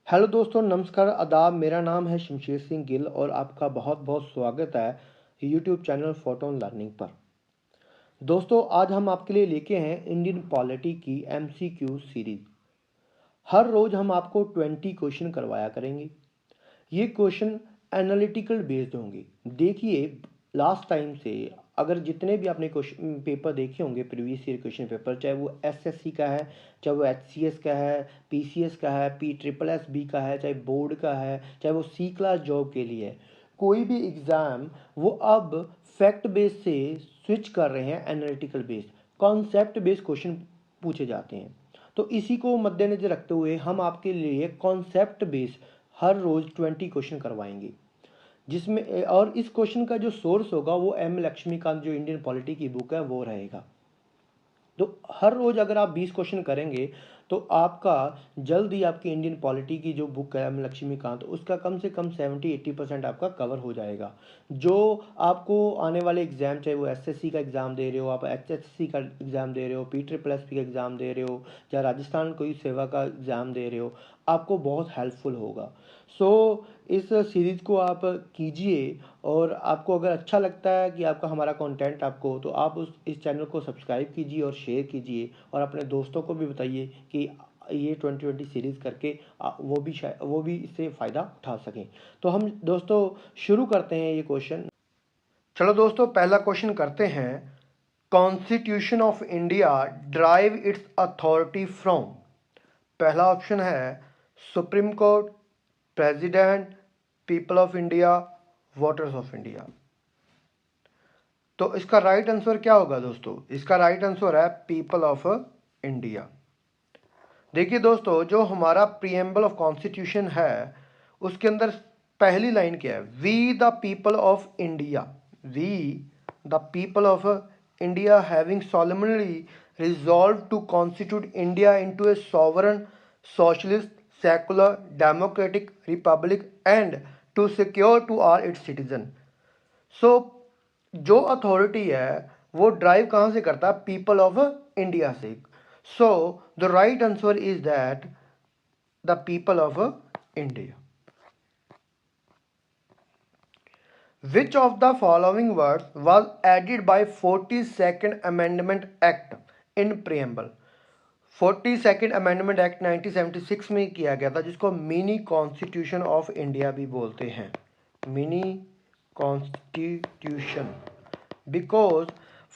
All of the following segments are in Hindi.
हेलो दोस्तों, नमस्कार, आदाब। मेरा नाम है शमशेर सिंह गिल और आपका बहुत बहुत स्वागत है यूट्यूब चैनल फोटोन लर्निंग पर। दोस्तों, आज हम आपके लिए लेके हैं इंडियन पॉलिटी की एमसीक्यू सीरीज। हर रोज़ हम आपको 20 क्वेश्चन करवाया करेंगे। ये क्वेश्चन एनालिटिकल बेस्ड होंगे। देखिए, लास्ट टाइम से अगर जितने भी आपने क्वेश्चन पेपर देखे होंगे, प्रीवियस ईयर क्वेश्चन पेपर, चाहे वो एसएससी का है, चाहे वो एचसीएस का है, पीसीएस का है, पी ट्रिपल एस बी का है, चाहे बोर्ड का है, चाहे वो सी क्लास जॉब के लिए है, कोई भी एग्ज़ाम वो अब फैक्ट बेस्ड से स्विच कर रहे हैं analytical based, concept based question पूछे जाते हैं। तो इसी को मद्देनजर रखते हुए हम आपके लिए कॉन्सेप्ट बेस्ड हर रोज़ 20 क्वेश्चन करवाएंगे, जिसमें और इस क्वेश्चन का जो सोर्स होगा वो एम लक्ष्मीकांत जो इंडियन पॉलिटी की बुक है वो रहेगा। तो हर रोज़ अगर आप 20 क्वेश्चन करेंगे तो आपका जल्द ही आपकी इंडियन पॉलिटी की जो बुक है एम लक्ष्मीकांत, उसका कम से कम 70-80% आपका कवर हो जाएगा। जो आपको आने वाले एग्ज़ाम, चाहे वो एसएससी का एग्ज़ाम दे रहे हो, आप एचएससी का एग्ज़ाम दे रहे हो, पी ट्रिपल एस का एग्ज़ाम दे रहे हो, या राजस्थान कोई सेवा का एग्ज़ाम दे रहे हो, आपको बहुत हेल्पफुल होगा। इस सीरीज़ को आप कीजिए, और आपको अगर अच्छा लगता है कि आपका हमारा कंटेंट आपको, तो आप इस चैनल को सब्सक्राइब कीजिए और शेयर कीजिए, और अपने दोस्तों को भी बताइए कि ये 2020 सीरीज़ करके वो भी इससे फ़ायदा उठा सकें। तो हम दोस्तों शुरू करते हैं ये क्वेश्चन। चलो दोस्तों, पहला क्वेश्चन करते हैं। Constitution of India drive it's authority from. पहला ऑप्शन है supreme court, president, people of India, voters of India. तो इसका राइट आंसर क्या होगा दोस्तों? इसका राइट आंसर है पीपल ऑफ इंडिया। देखिए दोस्तों, जो हमारा प्रीएम्बल ऑफ कॉन्स्टिट्यूशन है उसके अंदर पहली लाइन क्या है? We the people of India, we the people of India having solemnly resolved to constitute India into a sovereign, socialist, secular, democratic republic and to secure to all its citizens. सो जो अथॉरिटी है वो ड्राइव कहाँ से करता है? पीपल ऑफ इंडिया से। So the right answer is that the people of India. Which of the following words was added by 42nd Amendment Act in preamble? 42nd Amendment Act 1976 में किया गया था, जिसको मिनी कॉन्स्टिट्यूशन ऑफ इंडिया भी बोलते हैं, mini constitution. Because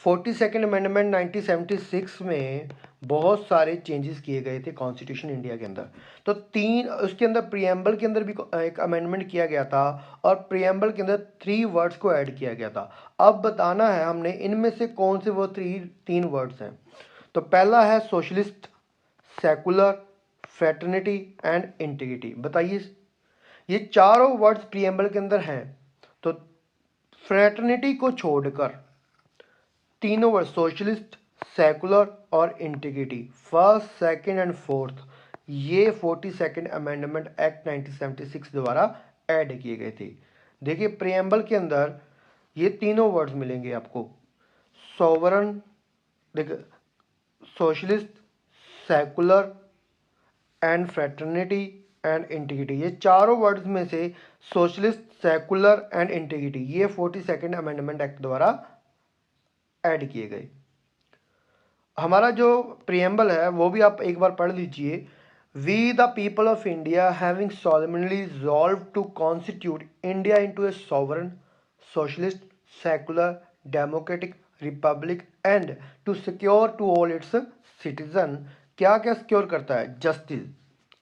42nd amendment 1976 में बहुत सारे चेंजेस किए गए थे कॉन्स्टिट्यूशन इंडिया के अंदर। तो तीन उसके अंदर प्रीएम्बल के अंदर भी एक अमेंडमेंट किया गया था, और प्रीएम्बल के अंदर 3 वर्ड्स को ऐड किया गया था। अब बताना है हमने इनमें से कौन से वो तीन वर्ड्स हैं। तो पहला है socialist, secular, fraternity and integrity. बताइए, ये चारों वर्ड्स प्रीएम्बल के अंदर हैं। तो फ्रेटर्निटी को छोड़कर तीनों वर्ड सोशलिस्ट, सेकुलर और integrity, first, second and fourth, ये 42nd अमेंडमेंट एक्ट 1976 द्वारा ऐड किए गए थे। देखिए, प्रीएम्बल के अंदर ये तीनों वर्ड्स मिलेंगे आपको, सोवरन, देखिए, socialist, secular and fraternity and integrity. ये चारों वर्ड्स में से सोशलिस्ट, सेकुलर एंड इंटीग्रिटी ये 42nd अमेंडमेंट एक्ट द्वारा ऐड किए गए। हमारा जो प्रीएम्बल है वो भी आप एक बार पढ़ लीजिए। We the people of India having solemnly resolved to constitute India into a sovereign, socialist, secular, democratic republic and to secure to all its citizen। क्या क्या सिक्योर करता है? जस्टिस,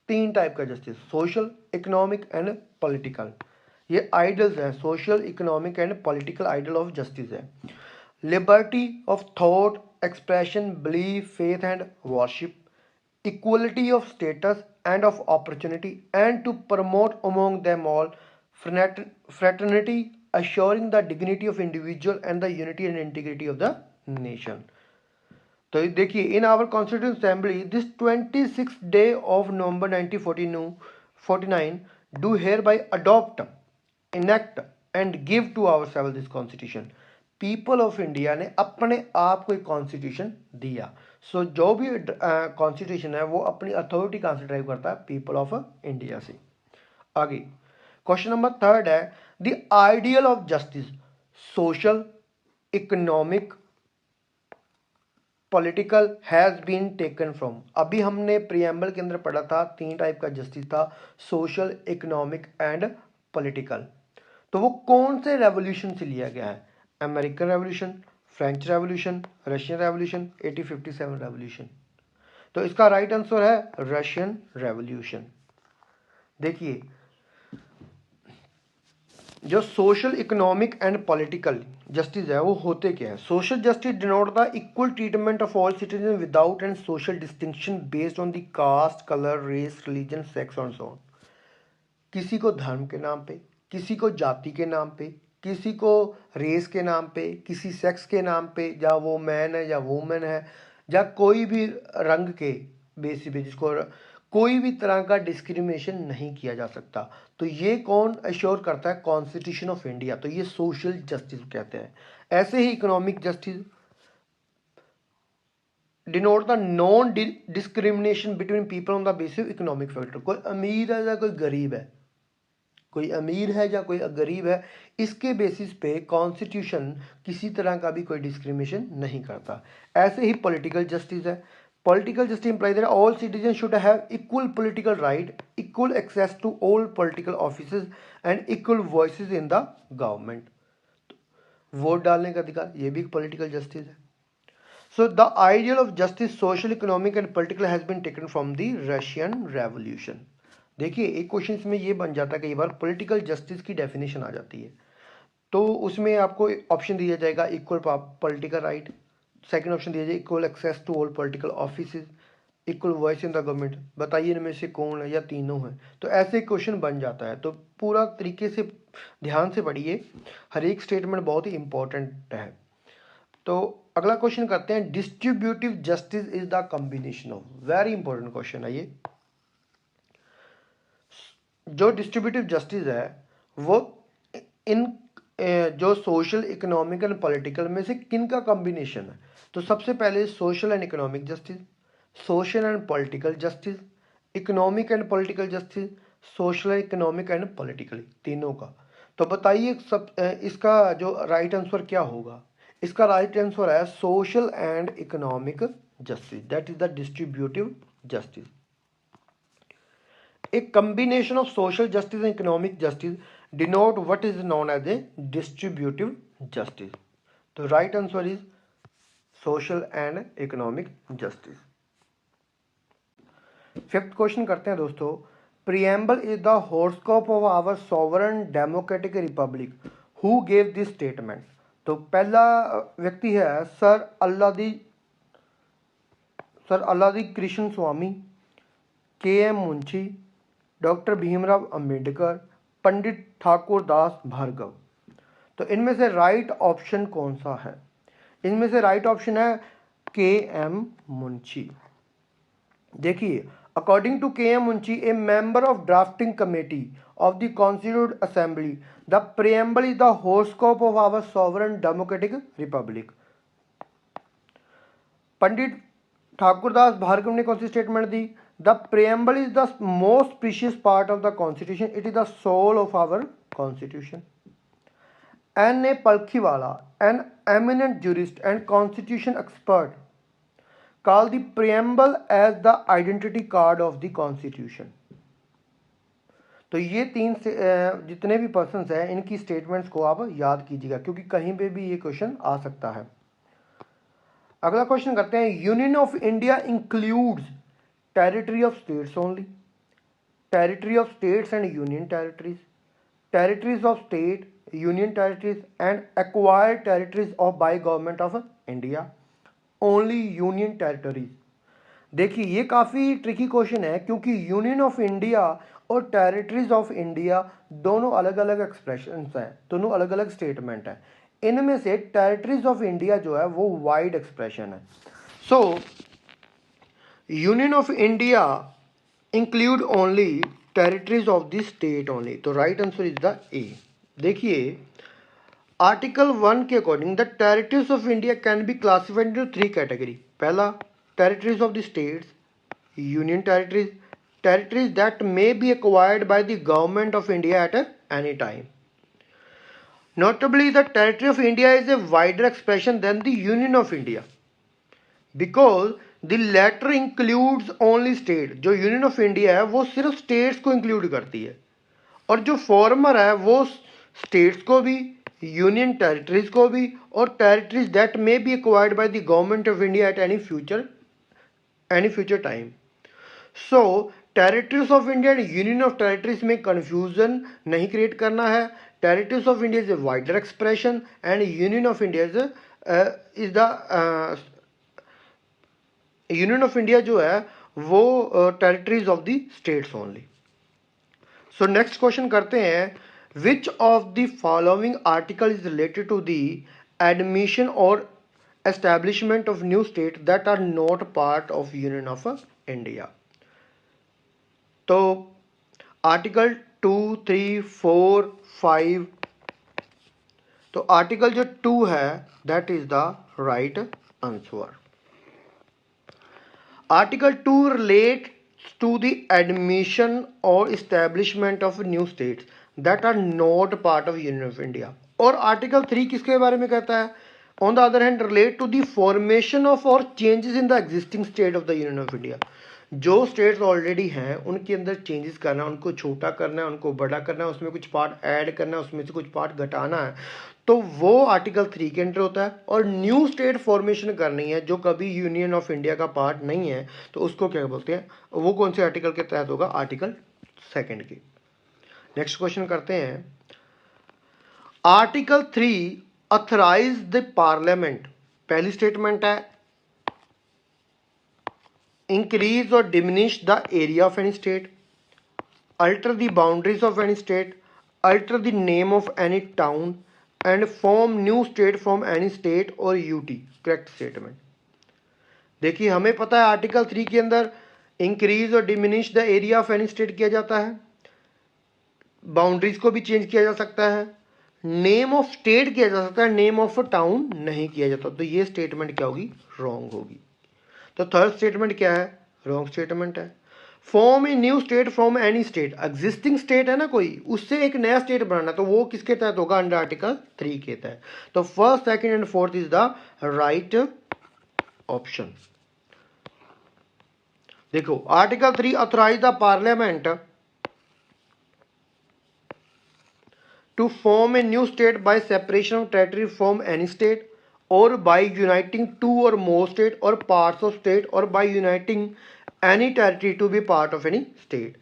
3 टाइप का justice, social, economic and political. ये आइडल्स हैं, social, economic and political ideal of justice है। Liberty of thought, expression, belief, faith and worship, equality of status and of opportunity, and to promote among them all fraternity, assuring the dignity of individual and the unity and integrity of the nation। तो देखिए, in our constituent assembly this 26th day of November 1949 do hereby adopt, enact and give to ourselves this constitution। People of India ने अपने आप को एक कॉन्स्टिट्यूशन दिया। सो जो भी कॉन्स्टिट्यूशन है वो अपनी अथॉरिटी कहाँ से ड्राइव करता है, पीपल ऑफ इंडिया से। आगे क्वेश्चन नंबर थर्ड है the ideal of justice social economic political has been taken from. अभी हमने प्रियम्बल के अंदर पढ़ा था 3 टाइप का जस्टिस था, सोशल इकोनॉमिक एंड पॉलिटिकल। तो वो कौन से रेवोल्यूशन से लिया गया है, American revolution, French revolution, Russian revolution, 1857 revolution. तो इसका राइट आंसर है रशियन रेवोल्यूशन। देखिए जो social economic and political justice है वो होते क्या है। Social justice denote the equal treatment of all citizen without and social distinction based on the caste, colour, race, religion, sex और सो ऑन। किसी को धर्म के नाम पे, किसी को जाति के नाम पे, किसी को रेस के नाम पे, किसी सेक्स के नाम पे, या वो मैन है या वुमेन है, या कोई भी रंग के बेसिस पे जिसको कोई भी तरह का डिस्क्रिमिनेशन नहीं किया जा सकता। तो ये कौन अश्योर करता है, कॉन्स्टिट्यूशन ऑफ इंडिया। तो ये सोशल जस्टिस कहते हैं। ऐसे ही economic justice denote the non discrimination between people on the basis of economic factor. कोई अमीर है या कोई गरीब है, कोई अमीर है या कोई गरीब है, इसके बेसिस पे कॉन्स्टिट्यूशन किसी तरह का भी कोई डिस्क्रिमिनेशन नहीं करता। ऐसे ही पॉलिटिकल जस्टिस है। Political justice imply that all citizen should have equal political right, equal access to all political offices and equal voices in the government. वोट डालने का अधिकार, ये भी एक पॉलिटिकल जस्टिस है। So the ideal of justice social economic and political has been taken from the Russian revolution. देखिए एक क्वेश्चन इसमें ये बन जाता है, कई बार पॉलिटिकल जस्टिस की डेफिनेशन आ जाती है, तो उसमें आपको ऑप्शन दिया जाएगा equal political right, second option दिया जाएगा equal access to all political offices, equal voice in the government. बताइए इनमें से कौन है या तीनों है। तो ऐसे क्वेश्चन बन जाता है। तो पूरा तरीके से ध्यान से पढ़िए, हर एक स्टेटमेंट बहुत ही इंपॉर्टेंट है। तो अगला क्वेश्चन करते हैं, distributive justice is the combination of. Very important question है ये। जो डिस्ट्रीब्यूटिव जस्टिस है वो इन जो सोशल इकोनॉमिक एंड पॉलिटिकल में से किन का कॉम्बिनेशन है। तो सबसे पहले social and economic justice, social and political justice, economic and political justice, social economic and political, तीनों का। तो बताइए सब इसका जो राइट आंसर क्या होगा। इसका राइट आंसर है social and economic justice, that is the distributive justice. A combination of social justice and economic justice denote what is known as a distributive justice. The right answer is social and economic justice. Fifth question करते हैं दोस्तों, preamble is the horoscope of our sovereign democratic republic. Who gave this statement? तो पहला व्यक्ति है सर अल्लादी कृष्ण स्वामी, के.एम. मुंशी, डॉक्टर भीमराव अंबेडकर, पंडित ठाकुर दास भार्गव। तो इनमें से राइट ऑप्शन कौन सा है। इनमें से राइट ऑप्शन है के.एम. मुंशी। देखिए according to K M. Munshi, a member of drafting committee of the constituent assembly, the preamble is the horoscope of our sovereign democratic republic. Pandit Thakurdas Bhargava ने कौन सी स्टेटमेंट दी, the preamble is the most precious part of the constitution, it is the soul of our constitution. N.A. Palkhiwala, an eminent jurist and constitution expert, called the preamble as the identity card of the constitution. तो ये तीन से जितने भी पर्सन्स हैं इनकी स्टेटमेंट्स को आप याद कीजिएगा, क्योंकि कहीं पे भी ये क्वेश्चन आ सकता है। अगला क्वेश्चन करते हैं, union of India includes territory of states only, territory of states and union territories, territories of state, union territories and acquired territories of by government of India, only union territories. देखिए ये काफ़ी ट्रिकी क्वेश्चन है, क्योंकि यूनियन ऑफ इंडिया और टेरिटरीज ऑफ इंडिया दोनों अलग अलग एक्सप्रेशंस हैं, दोनों अलग अलग स्टेटमेंट हैं। इनमें से टेरिटरीज ऑफ इंडिया जो है वो वाइड एक्सप्रेशन है। So union of India include only territories of the state only. तो right answer is the A. देखिए आर्टिकल 1 के according the territories of India can be classified into 3 category. पहला territories of the states, union territories that may be acquired by the government of India at any time. Notably, the territory of India is a wider expression than the Union of India, because the latter includes only state. जो यूनियन ऑफ इंडिया है वो सिर्फ स्टेट्स को इंक्लूड करती है, और जो फॉर्मर है वो स्टेट्स को भी, यूनियन टेरिटरीज को भी, और territories that may be acquired by the government of India at any future time. So territories of India and union of territories में कंफ्यूजन नहीं क्रिएट करना है. Territories of India is a wider expression and union of India is the union of India जो है वो territories of the states only. So next question करते हैं, which of the following article is related to the admission और establishment of new state that are not part of union of India. तो आर्टिकल 2, 3, 4, 5. तो आर्टिकल जो 2 है that is the right answer. Article 2 relates to the admission or establishment of new states that are not part of Union of India. और Article 3 किसके बारे में कहता है? On the other hand, relate to the formation of or changes in the existing state of the Union of India. जो स्टेट्स ऑलरेडी हैं उनके अंदर चेंजेस करना है, उनको छोटा करना है, उनको बड़ा करना है, उसमें कुछ पार्ट ऐड करना है, उसमें से कुछ पार्ट घटाना है, तो वो आर्टिकल 3 के अंडर होता है. और न्यू स्टेट फॉर्मेशन करनी है जो कभी यूनियन ऑफ इंडिया का पार्ट नहीं है, तो उसको क्या बोलते हैं, वो कौन से आर्टिकल के तहत होगा? आर्टिकल 2 की. नेक्स्ट क्वेश्चन करते हैं, आर्टिकल 3 ऑथराइज द पार्लियामेंट. पहली स्टेटमेंट है, increase or diminish the area of any state, alter the boundaries of any state, alter the name of any town, and form new state from any state or UT. Correct statement. देखिए हमें पता है आर्टिकल 3 के अंदर इंक्रीज और diminish the area of any state किया जाता है, बाउंड्रीज को भी चेंज किया जा सकता है, नेम ऑफ स्टेट किया जा सकता है, नेम ऑफ टाउन नहीं किया जाता. तो ये स्टेटमेंट क्या होगी? रॉन्ग होगी. तो थर्ड स्टेटमेंट क्या है? रॉन्ग स्टेटमेंट है. Form a new state from any state. Existing state है ना कोई, उससे एक नया स्टेट बनाना, तो वो किसके तहत होगा? अंडर आर्टिकल 3 के तहत. तो first, second and fourth is the right option. देखो article 3 authorise the parliament to form a new state by separation of territory from any state, or by uniting two or more state or parts of state, or by uniting any territory to be part of any state.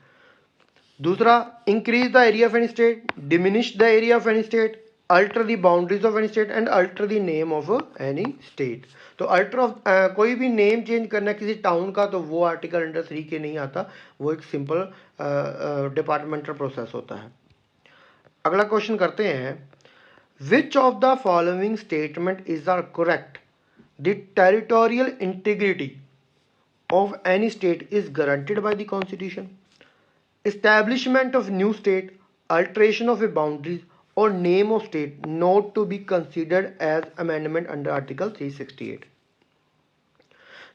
दूसरा, increase the area of any state, diminish the area of any state, alter the boundaries of any state, and alter the name of any state. तो अल्टर ऑफ कोई भी नेम चेंज करना किसी टाउन का, तो वो आर्टिकल अंडर 3 के नहीं आता, वो एक सिंपल डिपार्टमेंटल प्रोसेस होता है. अगला क्वेश्चन करते हैं, which of the following statement is correct? The territorial integrity of any state is guaranteed by the constitution. Establishment of new state, alteration of a boundaries, or name of state not to be considered as amendment under article 368.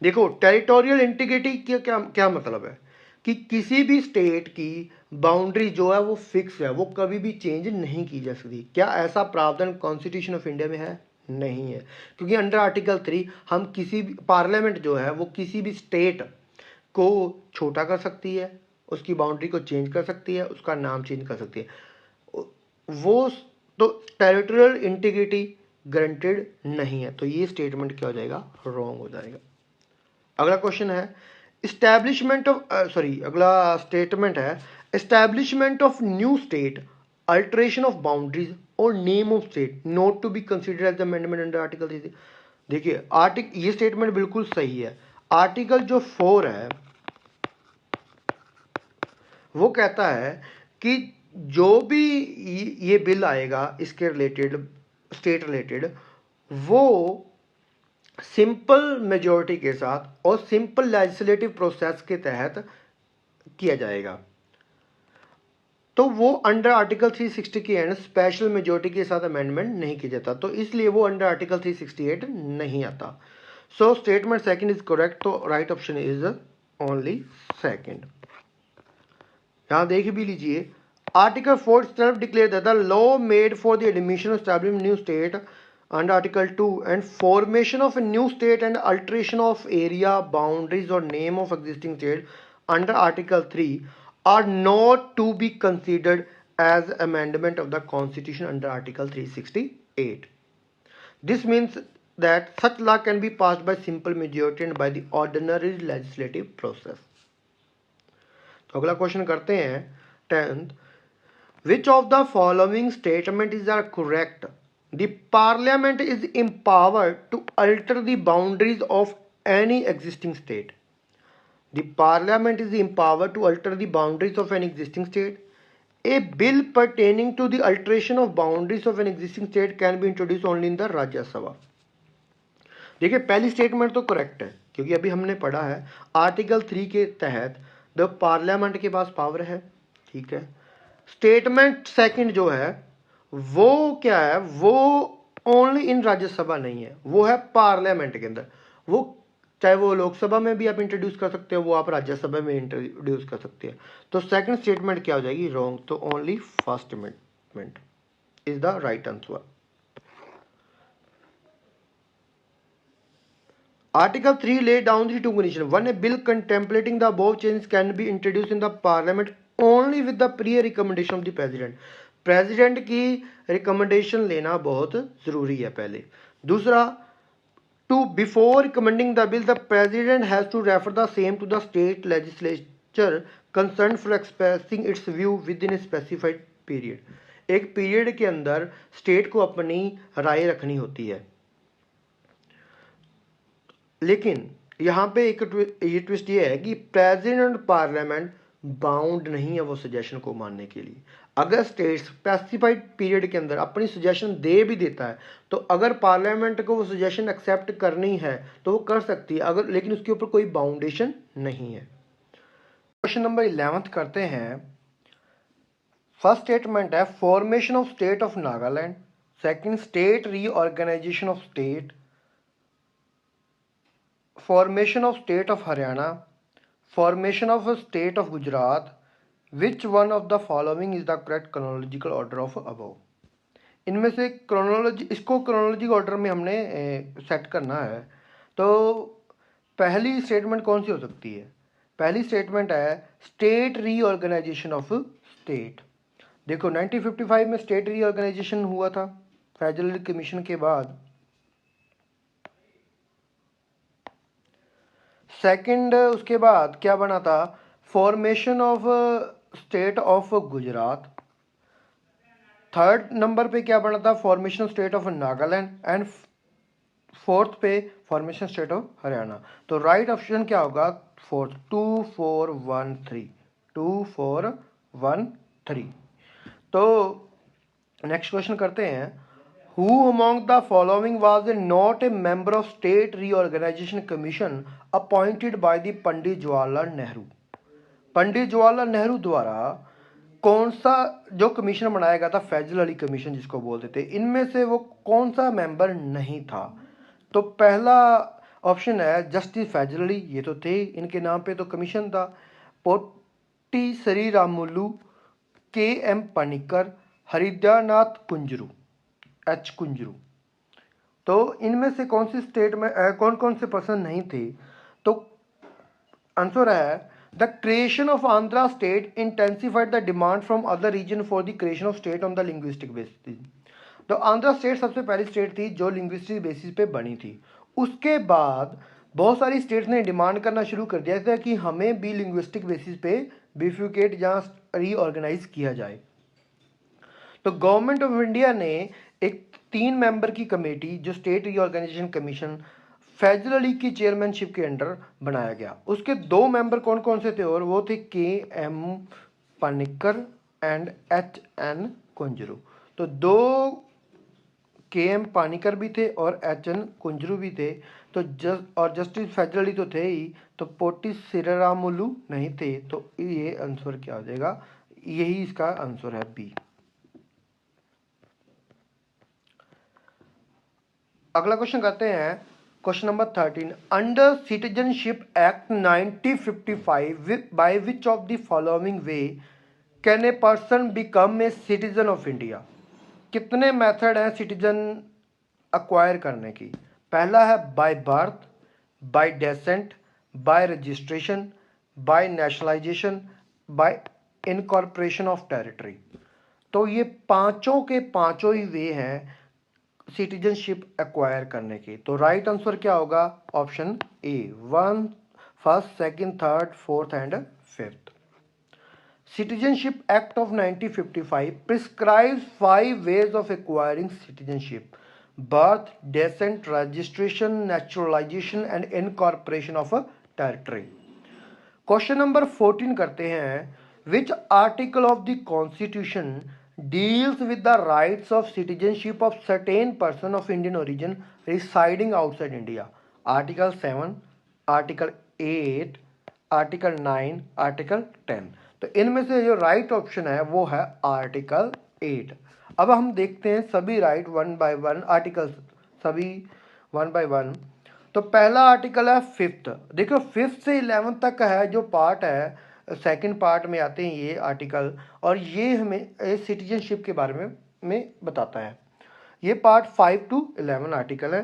देखो टेरिटोरियल इंटीग्रिटी क्या क्या मतलब है कि किसी भी स्टेट की बाउंड्री जो है वो फिक्स है, वो कभी भी चेंज नहीं की जा सकती. क्या ऐसा प्रावधान कॉन्स्टिट्यूशन ऑफ इंडिया में है? नहीं है, क्योंकि अंडर आर्टिकल 3 हम किसी भी पार्लियामेंट जो है वो किसी भी स्टेट को छोटा कर सकती है, उसकी बाउंड्री को चेंज कर सकती है, उसका नाम चेंज कर सकती है. वो तो टेरिटोरियल इंटीग्रिटी गारंटेड नहीं है, तो ये स्टेटमेंट क्या हो जाएगा? रॉन्ग हो जाएगा. अगला क्वेश्चन है, एस्टैब्लिशमेंट ऑफ अगला स्टेटमेंट है, establishment of new state, alteration of boundaries और name of state not to be considered as amendment under article 3. देखिए ये स्टेटमेंट बिल्कुल सही है. आर्टिकल जो 4 है वो कहता है कि जो भी ये बिल आएगा इसके रिलेटेड, स्टेट रिलेटेड, वो सिंपल मेजॉरिटी के साथ और सिंपल लेजिस्लेटिव प्रोसेस के तहत किया जाएगा. तो वो अंडर आर्टिकल 360 के एंड स्पेशल मेजॉरिटी के साथ अमेंडमेंट नहीं किया जाता, तो इसलिए वो अंडर आर्टिकल 368 नहीं आता. So statement second is correct, तो right option is only second. यहां देख भी लीजिए, article 4 self declare that the law made for the admission of establishing new state under article 2 and formation of a new state and alteration of area boundaries or name of existing state under article 3 are not to be considered as amendment of the constitution under article 368. This means that such law can be passed by simple majority and by the ordinary legislative process. तो अगला क्वेश्चन करते हैं 10th, which of the following statement is correct? The parliament is empowered to alter the boundaries of any existing state. The parliament is empowered to alter the boundaries of an existing state. A bill pertaining to the alteration of boundaries of an existing state can be introduced only in the Rajya Sabha. देखिए पहली स्टेटमेंट तो करेक्ट है, क्योंकि अभी हमने पढ़ा है आर्टिकल 3 के तहत द पार्लियामेंट के पास पावर है, ठीक है। स्टेटमेंट सेकंड जो है वो क्या है, वो ओनली इन राज्यसभा नहीं है, वो है पार्लियामेंट के अंदर। वो चाहे वो लोकसभा में भी आप इंट्रोड्यूस कर सकते हो, वो आप राज्यसभा में इंट्रोड्यूस कर सकते हैं। तो सेकंड स्टेटमेंट क्या हो जाएगी, रॉन्ग। तो only first amendment is the right answer. Article 3 laid down the two conditions. One, a bill contemplating the above changes can be introduced in the parliament only with the prior recommendation of the president. President की रिकमेंडेशन लेना बहुत ज़रूरी है पहले। दूसरा, two before recommending the bill the president has to refer the same to the state legislature concern for expressing its view within a specified period. एक पीरियड के अंदर स्टेट को अपनी राय रखनी होती है। लेकिन यहाँ पे एक ये ट्विस्ट ये है कि प्रेसिडेंट पार्लियामेंट बाउंड नहीं है वो सजेशन को मानने के लिए। अगर स्टेट स्पेसिफाइड पीरियड के अंदर अपनी सजेशन दे भी देता है तो अगर पार्लियामेंट को वो सजेशन एक्सेप्ट करनी है तो वो कर सकती है, अगर लेकिन उसके ऊपर कोई बाउंडेशन नहीं है। क्वेश्चन नंबर 11 करते हैं। फर्स्ट स्टेटमेंट है formation of state of Nagaland, second state reorganisation of state, formation of state of Haryana, formation of a state of Gujarat. Which one of the following is the correct chronological order of above? इनमें से क्रोनोलॉजी, इसको क्रोनोलॉजिक ऑर्डर में हमने सेट करना है। तो पहली स्टेटमेंट कौन सी हो सकती है? पहली स्टेटमेंट है स्टेट रीऑर्गेनाइजेशन ऑफ स्टेट। देखो 1955 में स्टेट रीऑर्गेनाइजेशन हुआ था फेडरल कमीशन के बाद। सेकंड उसके बाद क्या बना था, formation of state of Gujarat. Third number पे क्या बना था, formation state of Nagaland. And fourth पे फॉर्मेशन स्टेट ऑफ हरियाणा। तो राइट ऑप्शन क्या होगा, फोर्थ, 2413, 2413। तो नेक्स्ट क्वेश्चन करते हैं। Who among the following was not a member of State Reorganization Commission appointed by the Pandit Jawaharlal Nehru? Pandit Jawaharlal Nehru द्वारा कौन सा जो कमीशन बनाया गया था, फैजल अली कमीशन जिसको बोलते थे, इनमें से वो कौन सा मेंबर नहीं था? तो पहला ऑप्शन है जस्टिस फैजल अली, ये तो थे, इनके नाम पे तो कमीशन था। पोटी श्रीरामुलु, के एम पनिकर, हरिद्यानाथ कुंजरू, एच कुंजरू। तो इनमें से कौन सी स्टेट में कौन कौन से पर्सन नहीं थे? तो आंसर है the creation of Andhra state intensified the demand from other region for the creation of state on the linguistic basis. तो आंध्रा स्टेट सबसे पहली स्टेट थी जो लिंग्विस्टिक बेसिस पे बनी थी। उसके बाद बहुत सारी स्टेट्स ने डिमांड करना शुरू कर दिया था कि हमें भी लिंग्विस्टिक बेसिस पे बिफ्यूकेट या रीऑर्गेनाइज किया जाए। तो गवर्नमेंट ऑफ इंडिया ने एक 3 मेंबर की कमेटी जो state reorganisation commission Fazal Ali की चेयरमैनशिप के अंडर बनाया गया। उसके 2 मेंबर कौन कौन से थे, और वो थे K M Panikkar and H N Kunzru. तो 2 के एम पानिकर भी थे और एच एन कुंजरू भी थे। तो जस्टिस फैजल अली तो थे ही, तो पोटी श्रीरामुलु नहीं थे। तो ये आंसर क्या हो जाएगा, यही इसका आंसर है बी। अगला क्वेश्चन करते हैं। Question number 13, under citizenship act 1955 by which of the following way can a person become a citizen of India? कितने मेथड हैं सिटीजन अक्वायर करने की? पहला है by birth, by descent, by registration, by nationalisation, by incorporation of territory. तो ये पांचों के पांचों ही वे हैं सिटीजनशिप एक्वायर करने की। तो राइट आंसर क्या होगा? Option A, 1, first, second, third, fourth and fifth. Citizenship Act of 1955 prescribes 5 ways of acquiring citizenship: birth, descent, registration, naturalization and incorporation of a territory. Question number 14 करते हैं, which article of the constitution deals with the rights of citizenship of certain person of Indian origin residing outside India? Article 7, article 8, article 9, article 10। तो इनमें से जो राइट ऑप्शन है वो है आर्टिकल 8। अब हम देखते हैं सभी right one by one, article सभी वन बाय वन। तो पहला आर्टिकल है फिफ्थ। देखो फिफ्थ से 11 तक है जो पार्ट है, सेकंड पार्ट में आते हैं ये आर्टिकल, और ये हमें सिटीजनशिप के बारे में बताता है। ये पार्ट 5 to 11 आर्टिकल है।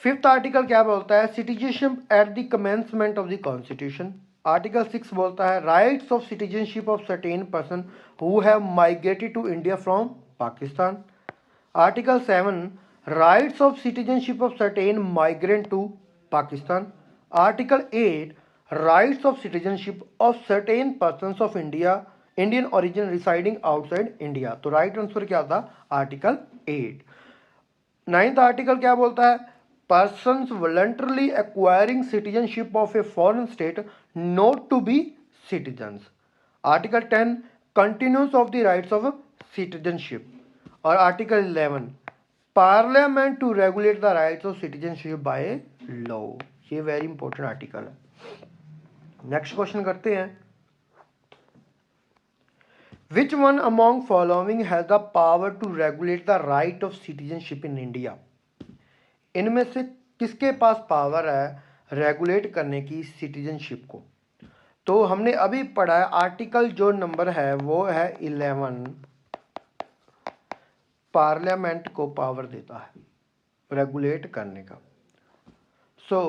फिफ्थ आर्टिकल क्या बोलता है? Citizenship at the commencement of the constitution. Article 6 बोलता है rights of citizenship of certain person who have migrated to India from Pakistan. Article 7 rights of citizenship of certain migrant to Pakistan. Article 8 rights of citizenship of certain persons of Indian origin residing outside India. तो राइट आंसर क्या था? आर्टिकल 8। नाइन्थ आर्टिकल क्या बोलता है? persons voluntarily acquiring citizenship of a foreign state not to be citizens. Article 10 continuance of the rights of citizenship. और Article 11 Parliament to regulate the rights of citizenship by law. ये very important article है। नेक्स्ट क्वेश्चन करते हैं, which one among following has the power to regulate the right of citizenship in India? इनमें से किसके पास पावर है रेगुलेट करने की सिटीजनशिप को? तो हमने अभी पढ़ा है आर्टिकल जो नंबर है वो है 11, पार्लियामेंट को पावर देता है रेगुलेट करने का। So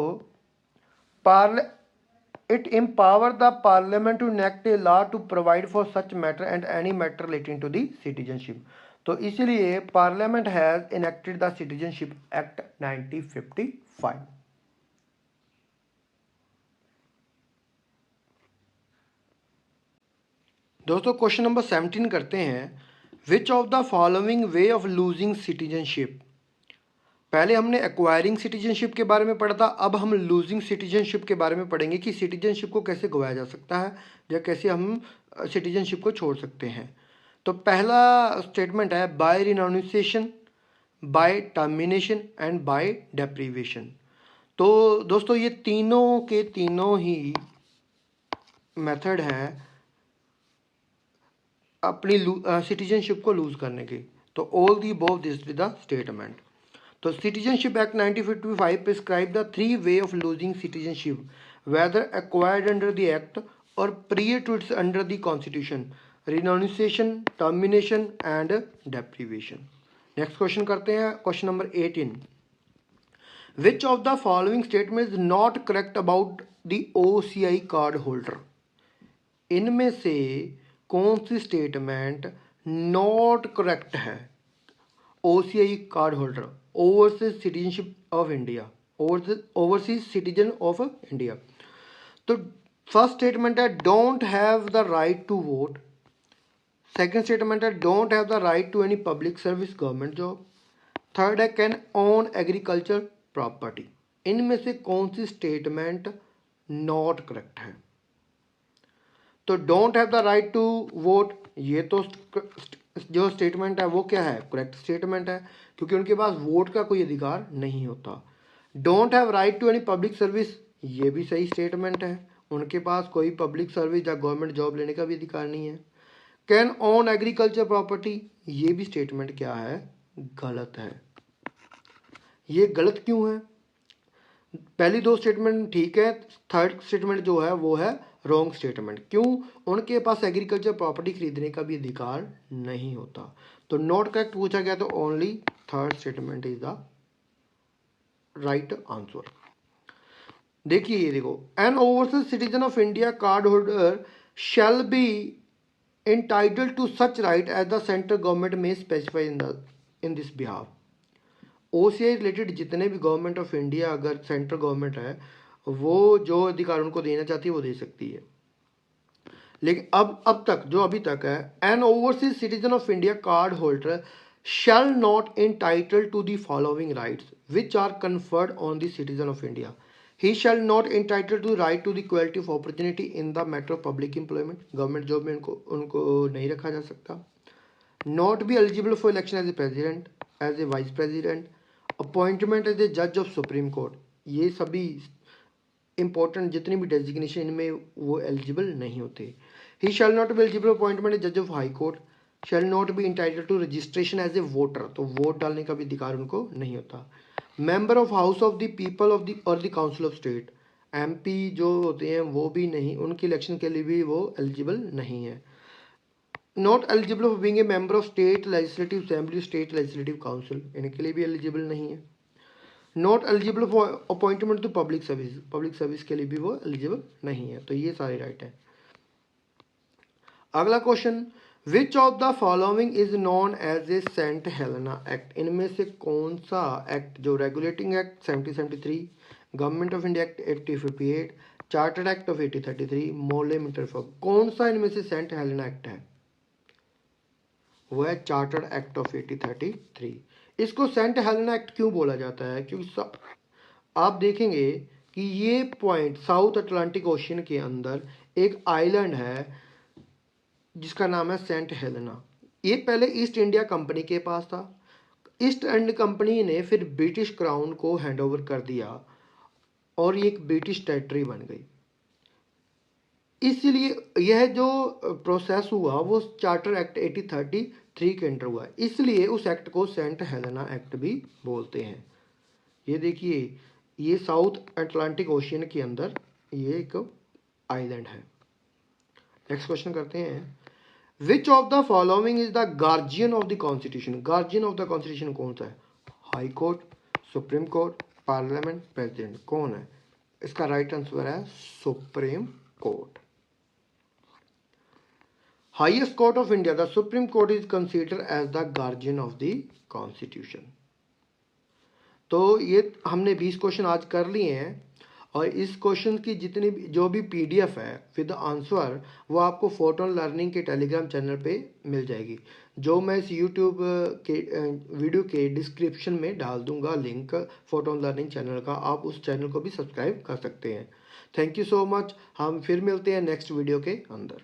it empower the parliament to enact a law to provide for such matter and any matter relating to the citizenship. तो इसीलिए parliament has enacted the citizenship act 1955। दोस्तों क्वेश्चन नंबर 17 करते हैं, which of the following way of losing citizenship? पहले हमने एक्वायरिंग सिटीजनशिप के बारे में पढ़ा था, अब हम लूजिंग सिटीजनशिप के बारे में पढ़ेंगे कि सिटीजनशिप को कैसे गवाया जा सकता है या कैसे हम सिटीजनशिप को छोड़ सकते हैं। तो पहला स्टेटमेंट है by renunciation, by termination and by deprivation. तो दोस्तों ये तीनों के तीनों ही मेथड हैं अपनी सिटीजनशिप को लूज करने की। तो all the above this with the statement. तो citizenship act 1955 prescribe the 3 way of losing citizenship whether acquired under the act और prior to its under the constitution: renunciation, termination and deprivation. Next question करते हैं, question number 18, which of the following statement is not correct about the OCI card holder? इनमें से कौन सी स्टेटमेंट नॉट करेक्ट है? OCI card holder, overseas citizenship of India, overseas citizen of India. तो फर्स्ट स्टेटमेंट है don't have the right to vote. Second statement है don't have the right to any public service government job. Third है कैन ओन एग्रीकल्चर प्रॉपर्टी। इनमें से कौन सी स्टेटमेंट नॉट करेक्ट है? तो don't have the right to vote, ये तो जो स्टेटमेंट है वो क्या है? करेक्ट स्टेटमेंट है, क्योंकि उनके पास वोट का कोई अधिकार नहीं होता। Don't have right to any public service, ये भी सही स्टेटमेंट है, उनके पास कोई पब्लिक सर्विस या गवर्नमेंट जॉब लेने का भी अधिकार नहीं है। कैन ओन एग्रीकल्चर प्रॉपर्टी, ये भी स्टेटमेंट क्या है? गलत है। ये गलत क्यों है? पहली दो स्टेटमेंट ठीक है, थर्ड स्टेटमेंट जो है वो है रॉन्ग स्टेटमेंट। क्यों? उनके पास एग्रीकल्चर प्रॉपर्टी खरीदने का भी अधिकार नहीं होता। तो नॉट करेक्ट पूछा गया, तो only third statement is the right answer. देखिए ये देखो, N overseas citizen of India card holder shall be entitled to such right as the central government may specify in this behalf। OCI related जितने भी गवर्नमेंट ऑफ इंडिया अगर सेंट्रल गवर्नमेंट है वो जो अधिकार उनको देना चाहती है वो दे सकती है। लेकिन अब तक जो अभी तक है, N overseas citizen of India card holder shall not entitled to the following rights which are conferred on the citizen of India। He shall not entitled to right to the equality of opportunity in the matter of public employment। Government job में उनको नहीं रखा जा सकता। Not be eligible for election as a president, as a vice president, appointment as a जज ऑफ सुप्रीम कोर्ट, ये सभी इंपॉर्टेंट जितनी भी डेजिग्नेशन इनमें वो एलिजिबल नहीं होते। He shall not be eligible appointment as जज of high court, shall not be entitled to registration as a voter, तो वोट डालने का भी अधिकार उनको नहीं होता। Member of house of the people of the और the council of state, MP जो होते हैं वो भी नहीं, उनकी इलेक्शन के लिए भी वो एलिजिबल नहीं है। Not eligible for being a member of state legislative assembly, state legislative council, इनके लिए भी एलिजिबल नहीं है। Not eligible for appointment to public service, public service के लिए भी वो एलिजिबल नहीं है। तो ये सारे राइट है। अगला question, which of the following is known as a saint Helena act, इनमें से कौन सा एक्ट, जो regulating act 1773, government of India act 1858, chartered act of 1833, मोलेम इंटरफॉर्म, कौन सा इनमें से सेंट हेलेना एक्ट है? वो है चार्टर्ड एक्ट ऑफ 1833। इसको सेंट हेलेना एक्ट क्यों बोला जाता है? क्योंकि आप देखेंगे कि ये पॉइंट साउथ अटलांटिक ओशियन के अंदर एक आइलैंड है जिसका नाम है सेंट हेलेना। ये पहले ईस्ट इंडिया कंपनी के पास था। ईस्ट इंडिया कंपनी ने फिर ब्रिटिश क्राउन को हैंड ओवर कर दिया और ये एक ब्रिटिश टेरिटरी बन गई। इसलिए यह जो प्रोसेस हुआ वो चार्टर एक्ट 1833 के अंडर हुआ, इसलिए उस एक्ट को सेंट हेलेना एक्ट भी बोलते हैं। ये देखिए, ये साउथ अटलांटिक ओशियन के अंदर ये एक आइलैंड है। नेक्स्ट क्वेश्चन करते हैं, which of the following is the guardian of the constitution, guardian of the constitution कौन सा है? High court, supreme court, parliament, president, कौन है? इसका राइट आंसर है supreme court. Highest court of India, the supreme court is considered as the guardian of the constitution. तो ये हमने 20 क्वेश्चन आज कर लिए हैं और इस क्वेश्चन की जितनी भी जो भी पीडीएफ है विद आंसर वो आपको फोटोन लर्निंग के टेलीग्राम चैनल पे मिल जाएगी, जो मैं इस यूट्यूब के वीडियो के डिस्क्रिप्शन में डाल दूंगा लिंक फोटोन लर्निंग चैनल का, आप उस चैनल को भी सब्सक्राइब कर सकते हैं। थैंक यू सो मच, हम फिर मिलते हैं नेक्स्ट वीडियो के अंदर।